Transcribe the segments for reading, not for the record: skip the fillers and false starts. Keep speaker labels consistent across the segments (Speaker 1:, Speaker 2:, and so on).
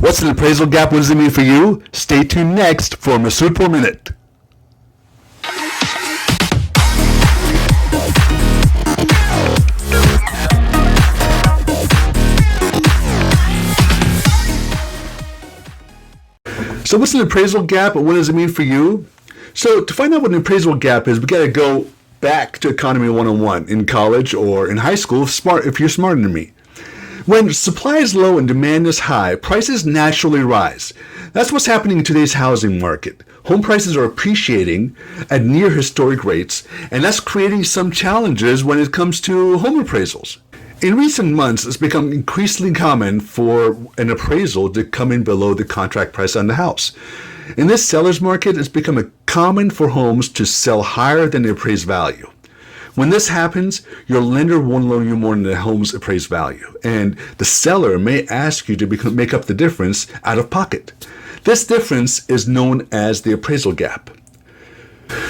Speaker 1: What's an appraisal gap? What does it mean for you? Stay tuned next for Masoudpour Minute. So what's an appraisal gap? What does it mean for you? So to find out what an appraisal gap is, we got to go back to Economy 101 in college or in high school if you're smarter than me. When supply is low and demand is high, prices naturally rise. That's what's happening in today's housing market. Home prices are appreciating at near historic rates, and that's creating some challenges when it comes to home appraisals. In recent months, it's become increasingly common for an appraisal to come in below the contract price on the house. In this seller's market, it's become common for homes to sell higher than the appraised value. When this happens, your lender won't loan you more than the home's appraised value, and the seller may ask you to make up the difference out of pocket. This difference is known as the appraisal gap.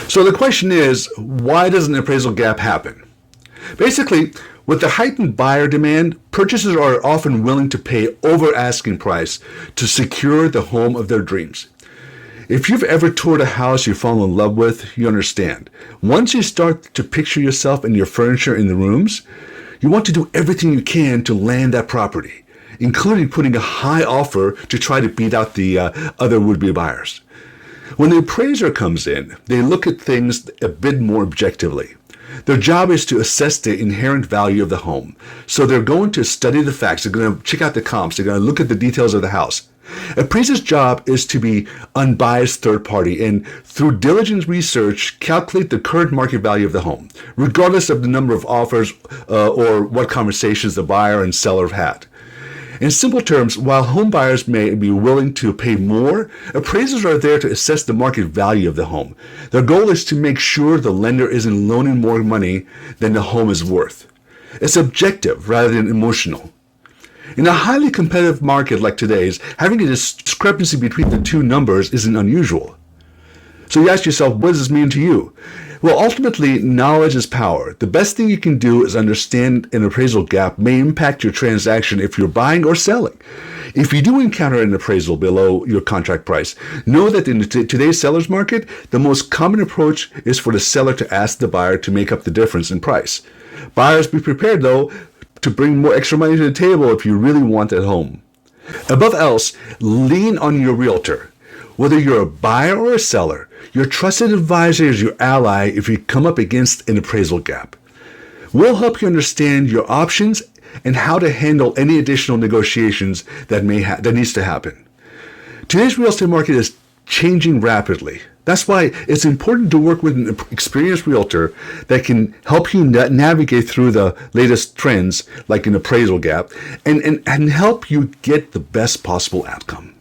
Speaker 1: So the question is, why does an appraisal gap happen? Basically, with the heightened buyer demand, purchasers are often willing to pay over asking price to secure the home of their dreams. If you've ever toured a house you fall in love with, you understand. Once you start to picture yourself and your furniture in the rooms, you want to do everything you can to land that property, including putting a high offer to try to beat out the other would-be buyers. When the appraiser comes in, they look at things a bit more objectively. Their job is to assess the inherent value of the home. So they're going to study the facts, they're going to check out the comps, they're going to look at the details of the house. Appraiser's job is to be unbiased third party and through diligent research calculate the current market value of the home, regardless of the number of offers or what conversations the buyer and seller have had. In simple terms, while home buyers may be willing to pay more, appraisers are there to assess the market value of the home. Their goal is to make sure the lender isn't loaning more money than the home is worth. It's objective rather than emotional. In a highly competitive market like today's, having a discrepancy between the two numbers isn't unusual. So you ask yourself, what does this mean to you? Well, ultimately, knowledge is power. The best thing you can do is understand an appraisal gap may impact your transaction if you're buying or selling. If you do encounter an appraisal below your contract price, know that in today's seller's market, the most common approach is for the seller to ask the buyer to make up the difference in price. Buyers, be prepared, though, to bring more extra money to the table if you really want that home. Above else, lean on your realtor. Whether you're a buyer or a seller, your trusted advisor is your ally if you come up against an appraisal gap. We'll help you understand your options and how to handle any additional negotiations that needs to happen. Today's real estate market is changing rapidly. That's why it's important to work with an experienced realtor that can help you navigate through the latest trends like an appraisal gap and help you get the best possible outcome.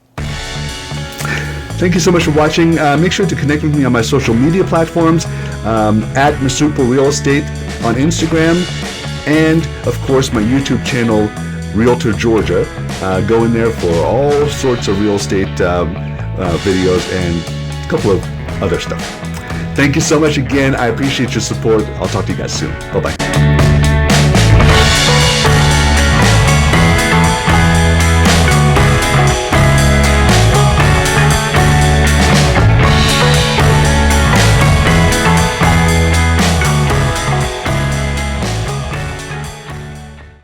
Speaker 1: Thank you so much for watching. Make sure to connect with me on my social media platforms at Masoudpour Real Estate on Instagram and, of course, my YouTube channel, Realtor Georgia. Go in there for all sorts of real estate videos and a couple of other stuff. Thank you so much again. I appreciate your support. I'll talk to you guys soon. Bye-bye.